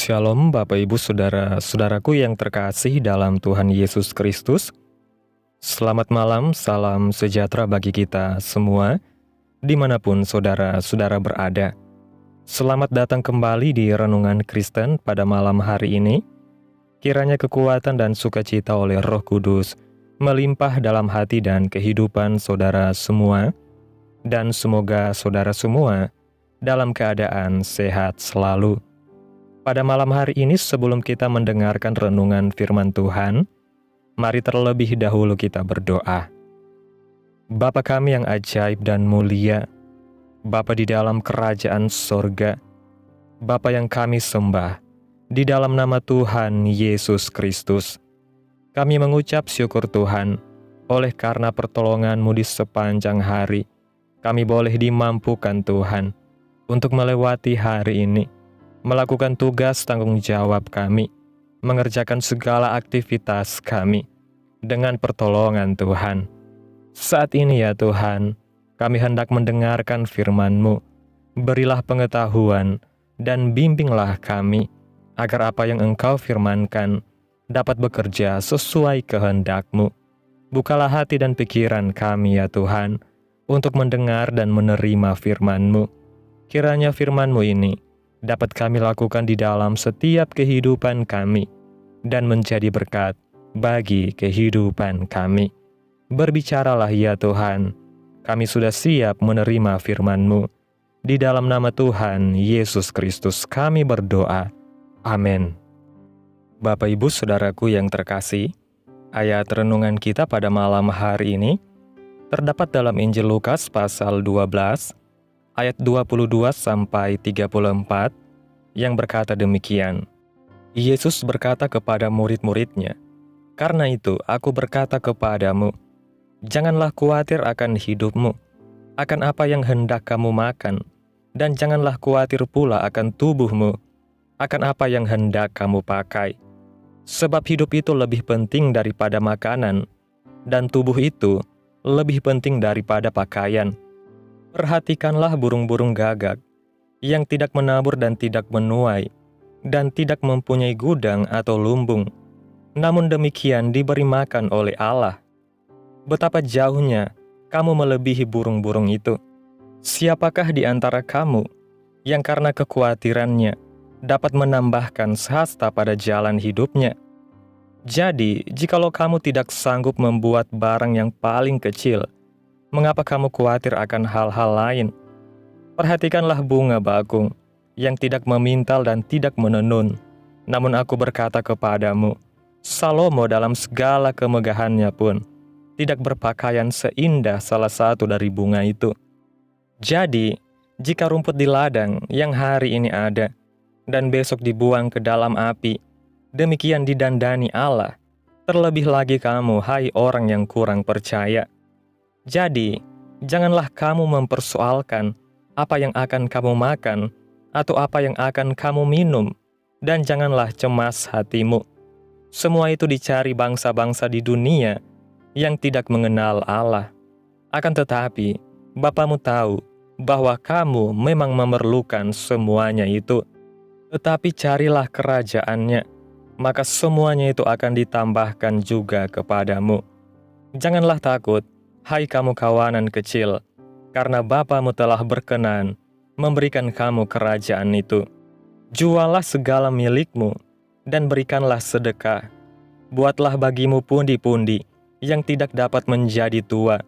Shalom Bapak Ibu Saudara-saudaraku yang terkasih dalam Tuhan Yesus Kristus. Selamat malam, salam sejahtera bagi kita semua, dimanapun saudara-saudara berada. Selamat datang kembali di Renungan Kristen pada malam hari ini. Kiranya kekuatan dan sukacita oleh Roh Kudus melimpah dalam hati dan kehidupan saudara semua, dan semoga saudara semua dalam keadaan sehat selalu. Pada malam hari ini sebelum kita mendengarkan renungan firman Tuhan, mari terlebih dahulu kita berdoa. Bapa kami yang ajaib dan mulia, Bapa di dalam kerajaan sorga, Bapa yang kami sembah, di dalam nama Tuhan Yesus Kristus, kami mengucap syukur Tuhan, oleh karena pertolongan-Mu di sepanjang hari, kami boleh dimampukan Tuhan, untuk melewati hari ini, melakukan tugas tanggung jawab kami, mengerjakan segala aktivitas kami, dengan pertolongan Tuhan. Saat ini ya Tuhan, kami hendak mendengarkan firman-Mu. Berilah pengetahuan dan bimbinglah kami, agar apa yang Engkau firmankan dapat bekerja sesuai kehendak-Mu. Bukalah hati dan pikiran kami ya Tuhan, untuk mendengar dan menerima firman-Mu. Kiranya firman-Mu ini dapat kami lakukan di dalam setiap kehidupan kami, dan menjadi berkat bagi kehidupan kami. Berbicaralah ya Tuhan, kami sudah siap menerima firman-Mu. Di dalam nama Tuhan Yesus Kristus kami berdoa. Amin. Bapak Ibu Saudaraku yang terkasih, ayat renungan kita pada malam hari ini terdapat dalam Injil Lukas pasal 12, ayat 22 sampai 34 yang berkata demikian. Yesus berkata kepada murid-muridnya, "Karena itu aku berkata kepadamu, janganlah khawatir akan hidupmu, akan apa yang hendak kamu makan, dan janganlah khawatir pula akan tubuhmu, akan apa yang hendak kamu pakai. Sebab hidup itu lebih penting daripada makanan, dan tubuh itu lebih penting daripada pakaian. Perhatikanlah burung-burung gagak, yang tidak menabur dan tidak menuai, dan tidak mempunyai gudang atau lumbung, namun demikian diberi makan oleh Allah. Betapa jauhnya kamu melebihi burung-burung itu. Siapakah di antara kamu yang karena kekhawatirannya dapat menambahkan sehasta pada jalan hidupnya? Jadi, jikalau kamu tidak sanggup membuat barang yang paling kecil, mengapa kamu khawatir akan hal-hal lain? Perhatikanlah bunga bakung, yang tidak memintal dan tidak menenun. Namun aku berkata kepadamu, Salomo dalam segala kemegahannya pun tidak berpakaian seindah salah satu dari bunga itu. Jadi, jika rumput di ladang yang hari ini ada, dan besok dibuang ke dalam api, demikian didandani Allah, terlebih lagi kamu, hai orang yang kurang percaya. Jadi, janganlah kamu mempersoalkan apa yang akan kamu makan atau apa yang akan kamu minum, dan janganlah cemas hatimu. Semua itu dicari bangsa-bangsa di dunia yang tidak mengenal Allah. Akan tetapi, Bapamu tahu bahwa kamu memang memerlukan semuanya itu. Tetapi carilah kerajaannya, maka semuanya itu akan ditambahkan juga kepadamu. Janganlah takut, hai kamu kawanan kecil, karena Bapamu telah berkenan memberikan kamu kerajaan itu. Jualah segala milikmu, dan berikanlah sedekah. Buatlah bagimu pundi-pundi yang tidak dapat menjadi tua,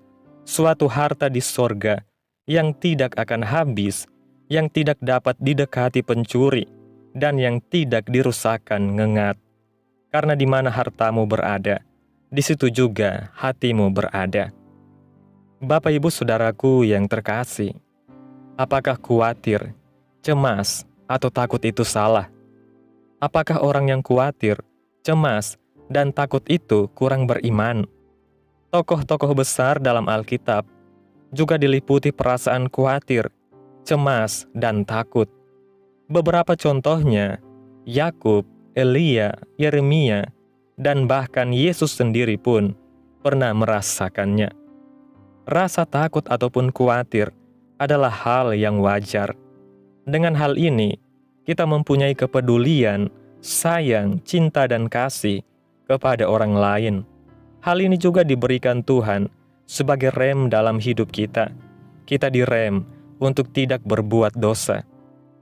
suatu harta di sorga yang tidak akan habis, yang tidak dapat didekati pencuri, dan yang tidak dirusakkan ngengat. Karena di mana hartamu berada, di situ juga hatimu berada." Bapak Ibu Saudaraku yang terkasih, apakah khawatir, cemas, atau takut itu salah? Apakah orang yang khawatir, cemas, dan takut itu kurang beriman? Tokoh-tokoh besar dalam Alkitab juga diliputi perasaan khawatir, cemas, dan takut. Beberapa contohnya, Yakub, Elia, Yeremia, dan bahkan Yesus sendiri pun pernah merasakannya. Rasa takut ataupun khawatir adalah hal yang wajar. Dengan hal ini, kita mempunyai kepedulian, sayang, cinta, dan kasih kepada orang lain. Hal ini juga diberikan Tuhan sebagai rem dalam hidup kita. Kita direm untuk tidak berbuat dosa.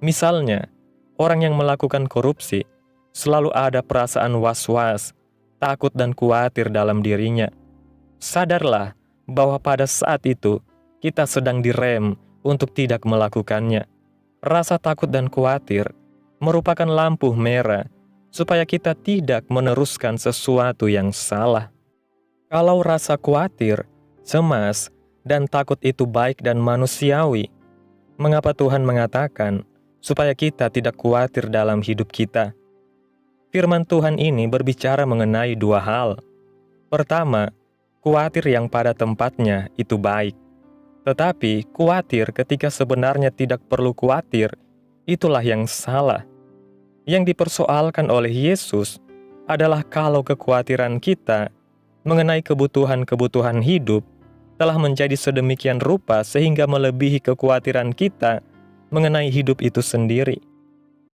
Misalnya, orang yang melakukan korupsi selalu ada perasaan was-was, takut dan khawatir dalam dirinya. Sadarlah bahwa pada saat itu kita sedang direm untuk tidak melakukannya. Rasa takut dan khawatir merupakan lampu merah supaya kita tidak meneruskan sesuatu yang salah. Kalau rasa khawatir, cemas, dan takut itu baik dan manusiawi, mengapa Tuhan mengatakan supaya kita tidak khawatir dalam hidup kita? Firman Tuhan ini berbicara mengenai dua hal. Pertama, khawatir yang pada tempatnya itu baik. Tetapi khawatir ketika sebenarnya tidak perlu khawatir, itulah yang salah. Yang dipersoalkan oleh Yesus adalah kalau kekhawatiran kita mengenai kebutuhan-kebutuhan hidup telah menjadi sedemikian rupa sehingga melebihi kekhawatiran kita mengenai hidup itu sendiri.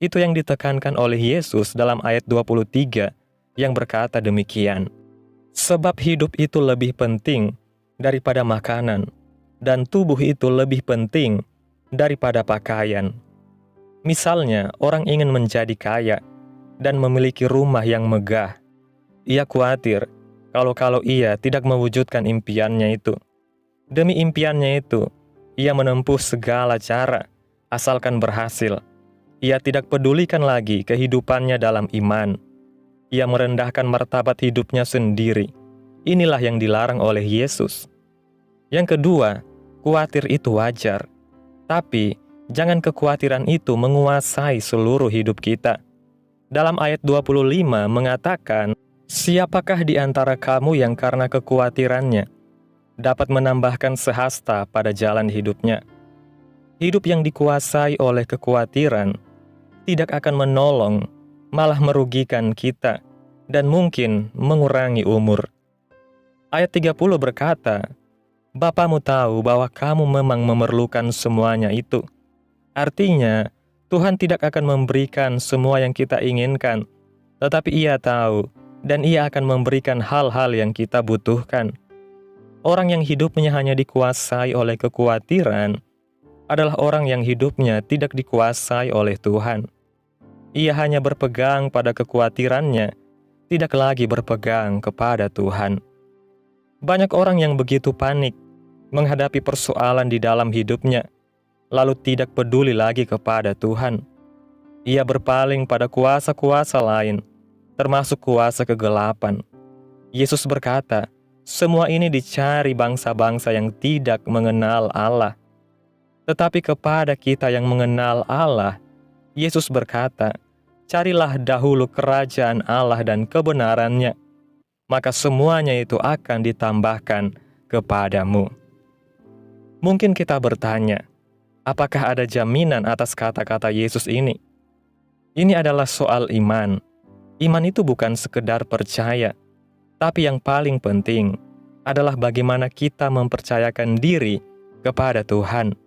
Itu yang ditekankan oleh Yesus dalam ayat 23 yang berkata demikian. Sebab hidup itu lebih penting daripada makanan, dan tubuh itu lebih penting daripada pakaian. Misalnya, orang ingin menjadi kaya dan memiliki rumah yang megah. Ia khawatir kalau ia tidak mewujudkan impiannya itu. Demi impiannya itu, ia menempuh segala cara, asalkan berhasil. Ia tidak pedulikan lagi kehidupannya dalam iman. Ia merendahkan martabat hidupnya sendiri. Inilah yang dilarang oleh Yesus. Yang kedua, khawatir itu wajar. Tapi, jangan kekhawatiran itu menguasai seluruh hidup kita. Dalam ayat 25 mengatakan, siapakah di antara kamu yang karena kekhawatirannya dapat menambahkan sehasta pada jalan hidupnya? Hidup yang dikuasai oleh kekhawatiran tidak akan menolong, malah merugikan kita, dan mungkin mengurangi umur. Ayat 30 berkata, Bapamu tahu bahwa kamu memang memerlukan semuanya itu. Artinya, Tuhan tidak akan memberikan semua yang kita inginkan, tetapi Ia tahu, dan Ia akan memberikan hal-hal yang kita butuhkan. Orang yang hidupnya hanya dikuasai oleh kekhawatiran adalah orang yang hidupnya tidak dikuasai oleh Tuhan. Ia hanya berpegang pada kekhawatirannya, tidak lagi berpegang kepada Tuhan. Banyak orang yang begitu panik menghadapi persoalan di dalam hidupnya, lalu tidak peduli lagi kepada Tuhan. Ia berpaling pada kuasa-kuasa lain, termasuk kuasa kegelapan. Yesus berkata, semua ini dicari bangsa-bangsa yang tidak mengenal Allah. Tetapi kepada kita yang mengenal Allah, Yesus berkata, carilah dahulu kerajaan Allah dan kebenarannya, maka semuanya itu akan ditambahkan kepadamu. Mungkin kita bertanya, apakah ada jaminan atas kata-kata Yesus ini? Ini adalah soal iman. Iman itu bukan sekedar percaya, tapi yang paling penting adalah bagaimana kita mempercayakan diri kepada Tuhan.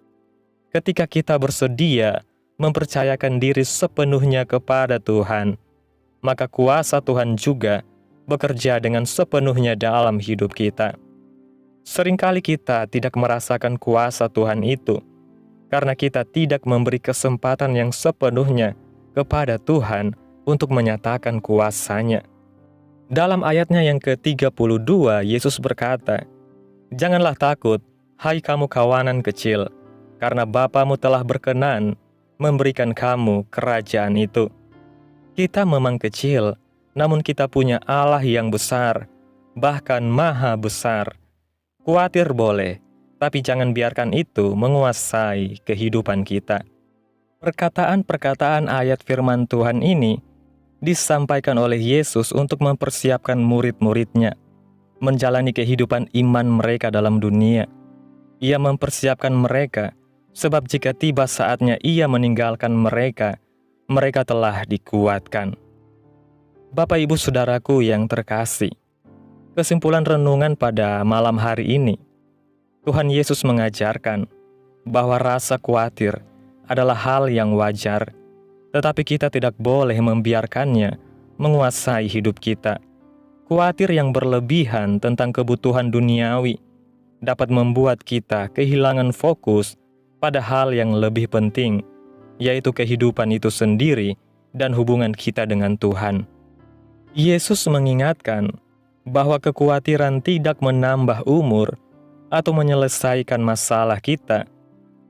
Ketika kita bersedia mempercayakan diri sepenuhnya kepada Tuhan, maka kuasa Tuhan juga bekerja dengan sepenuhnya dalam hidup kita. Seringkali kita tidak merasakan kuasa Tuhan itu, karena kita tidak memberi kesempatan yang sepenuhnya kepada Tuhan untuk menyatakan kuasa-Nya. Dalam ayatnya yang ke-32, Yesus berkata, janganlah takut, hai kamu kawanan kecil, karena Bapamu telah berkenan memberikan kamu kerajaan itu. Kita memang kecil, namun kita punya Allah yang besar, bahkan maha besar. Khawatir boleh, tapi jangan biarkan itu menguasai kehidupan kita. Perkataan-perkataan ayat firman Tuhan ini disampaikan oleh Yesus untuk mempersiapkan murid-muridnya menjalani kehidupan iman mereka dalam dunia. Ia mempersiapkan mereka, sebab jika tiba saatnya Ia meninggalkan mereka, mereka telah dikuatkan. Bapak Ibu Saudaraku yang terkasih, kesimpulan renungan pada malam hari ini, Tuhan Yesus mengajarkan bahwa rasa khawatir adalah hal yang wajar, tetapi kita tidak boleh membiarkannya menguasai hidup kita. Khawatir yang berlebihan tentang kebutuhan duniawi dapat membuat kita kehilangan fokus pada hal yang lebih penting, yaitu kehidupan itu sendiri dan hubungan kita dengan Tuhan. Yesus mengingatkan bahwa kekhawatiran tidak menambah umur atau menyelesaikan masalah kita,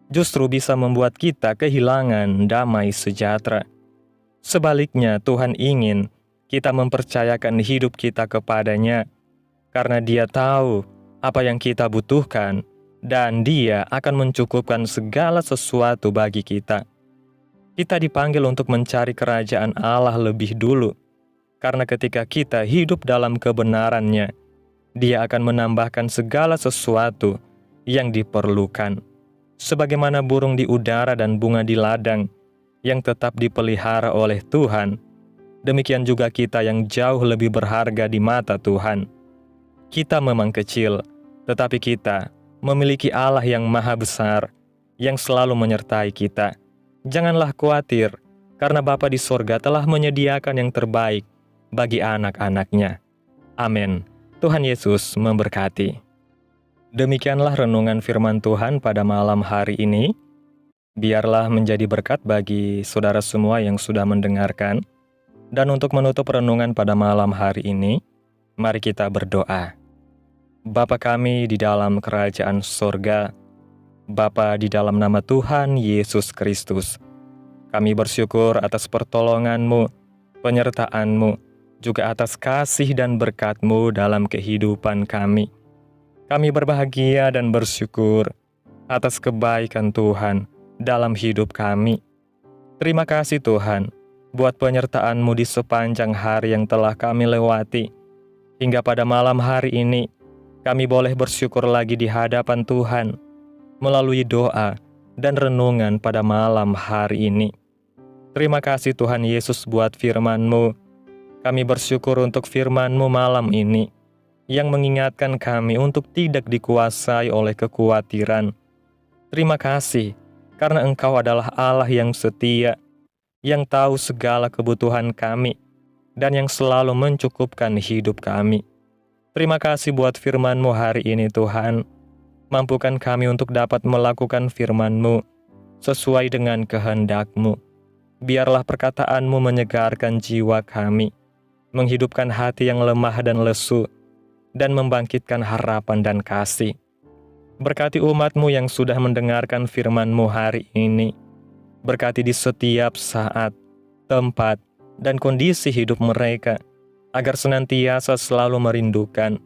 justru bisa membuat kita kehilangan damai sejahtera. Sebaliknya, Tuhan ingin kita mempercayakan hidup kita kepada-Nya, karena Dia tahu apa yang kita butuhkan, dan Dia akan mencukupkan segala sesuatu bagi kita. Kita dipanggil untuk mencari kerajaan Allah lebih dulu, karena ketika kita hidup dalam kebenaran-Nya, Dia akan menambahkan segala sesuatu yang diperlukan. Sebagaimana burung di udara dan bunga di ladang yang tetap dipelihara oleh Tuhan, demikian juga kita yang jauh lebih berharga di mata Tuhan. Kita memang kecil, tetapi kita memiliki Allah yang maha besar, yang selalu menyertai kita. Janganlah khawatir, karena Bapa di sorga telah menyediakan yang terbaik bagi anak-anak-Nya. Amin. Tuhan Yesus memberkati. Demikianlah renungan firman Tuhan pada malam hari ini. Biarlah menjadi berkat bagi saudara semua yang sudah mendengarkan. Dan untuk menutup renungan pada malam hari ini, mari kita berdoa. Bapa kami di dalam kerajaan sorga, Bapa di dalam nama Tuhan Yesus Kristus, kami bersyukur atas pertolongan-Mu, penyertaan-Mu, juga atas kasih dan berkat-Mu dalam kehidupan kami. Kami berbahagia dan bersyukur atas kebaikan Tuhan dalam hidup kami. Terima kasih Tuhan, buat penyertaan-Mu di sepanjang hari yang telah kami lewati. Hingga pada malam hari ini, kami boleh bersyukur lagi di hadapan Tuhan, melalui doa dan renungan pada malam hari ini. Terima kasih Tuhan Yesus buat firman-Mu. Kami bersyukur untuk firman-Mu malam ini, yang mengingatkan kami untuk tidak dikuasai oleh kekhawatiran. Terima kasih, karena Engkau adalah Allah yang setia, yang tahu segala kebutuhan kami, dan yang selalu mencukupkan hidup kami. Terima kasih buat firman-Mu hari ini Tuhan. Mampukan kami untuk dapat melakukan firman-Mu sesuai dengan kehendak-Mu. Biarlah perkataan-Mu menyegarkan jiwa kami, menghidupkan hati yang lemah dan lesu, dan membangkitkan harapan dan kasih. Berkati umat-Mu yang sudah mendengarkan firman-Mu hari ini. Berkati di setiap saat, tempat, dan kondisi hidup mereka, agar senantiasa selalu merindukan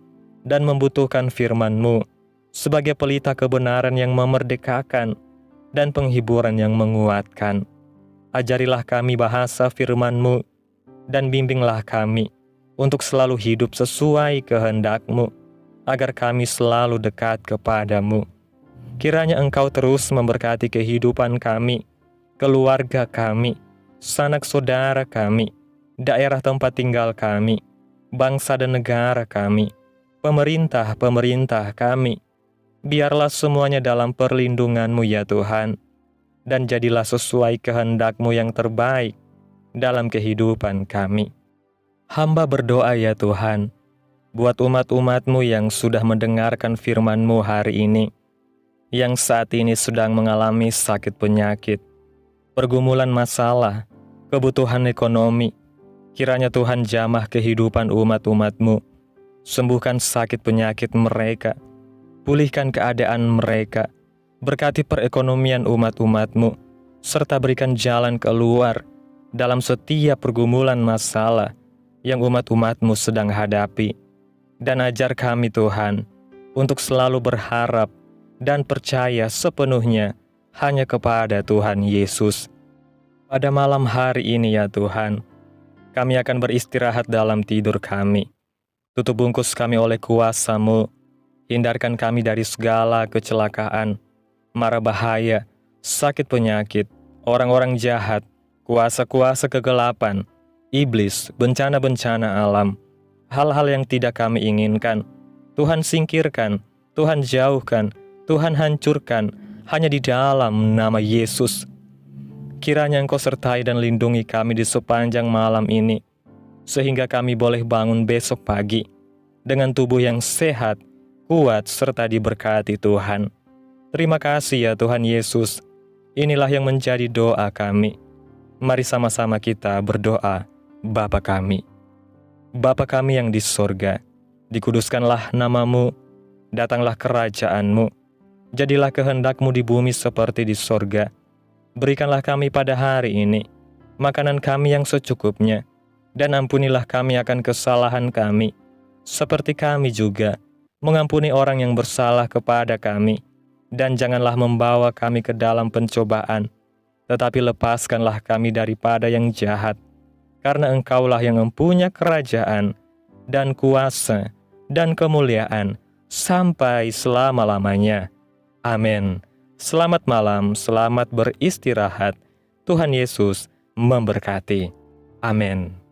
dan membutuhkan firman-Mu sebagai pelita kebenaran yang memerdekakan dan penghiburan yang menguatkan. Ajarilah kami bahasa firman-Mu, dan bimbinglah kami untuk selalu hidup sesuai kehendak-Mu, agar kami selalu dekat kepada-Mu. Kiranya Engkau terus memberkati kehidupan kami, keluarga kami, sanak saudara kami, daerah tempat tinggal kami, bangsa dan negara kami, pemerintah-pemerintah kami. Biarlah semuanya dalam perlindungan-Mu ya Tuhan, dan jadilah sesuai kehendak-Mu yang terbaik dalam kehidupan kami. Hamba berdoa ya Tuhan, buat umat-umat-Mu yang sudah mendengarkan firman-Mu hari ini, yang saat ini sedang mengalami sakit penyakit, pergumulan masalah, kebutuhan ekonomi. Kiranya Tuhan jamah kehidupan umat-umat-Mu, sembuhkan sakit penyakit mereka, pulihkan keadaan mereka, berkati perekonomian umat-umat-Mu, serta berikan jalan keluar dalam setiap pergumulan masalah yang umat-umat-Mu sedang hadapi. Dan ajar kami Tuhan, untuk selalu berharap dan percaya sepenuhnya hanya kepada Tuhan Yesus. Pada malam hari ini ya Tuhan, kami akan beristirahat dalam tidur kami. Tutup bungkus kami oleh kuasa-Mu, hindarkan kami dari segala kecelakaan, mara bahaya, sakit penyakit, orang-orang jahat, kuasa-kuasa kegelapan, iblis, bencana-bencana alam, hal-hal yang tidak kami inginkan. Tuhan singkirkan, Tuhan jauhkan, Tuhan hancurkan, hanya di dalam nama Yesus. Kiranya Engkau sertai dan lindungi kami di sepanjang malam ini, sehingga kami boleh bangun besok pagi dengan tubuh yang sehat, kuat, serta diberkati Tuhan. Terima kasih ya Tuhan Yesus. Inilah yang menjadi doa kami. Mari sama-sama kita berdoa. Bapa kami. Bapa kami yang di sorga, dikuduskanlah nama-Mu, datanglah kerajaan-Mu, jadilah kehendak-Mu di bumi seperti di sorga. Berikanlah kami pada hari ini makanan kami yang secukupnya, dan ampunilah kami akan kesalahan kami, seperti kami juga mengampuni orang yang bersalah kepada kami. Dan janganlah membawa kami ke dalam pencobaan, tetapi lepaskanlah kami daripada yang jahat. Karena Engkaulah yang mempunyai kerajaan, dan kuasa, dan kemuliaan, sampai selama-lamanya. Amin. Selamat malam, selamat beristirahat. Tuhan Yesus memberkati. Amin.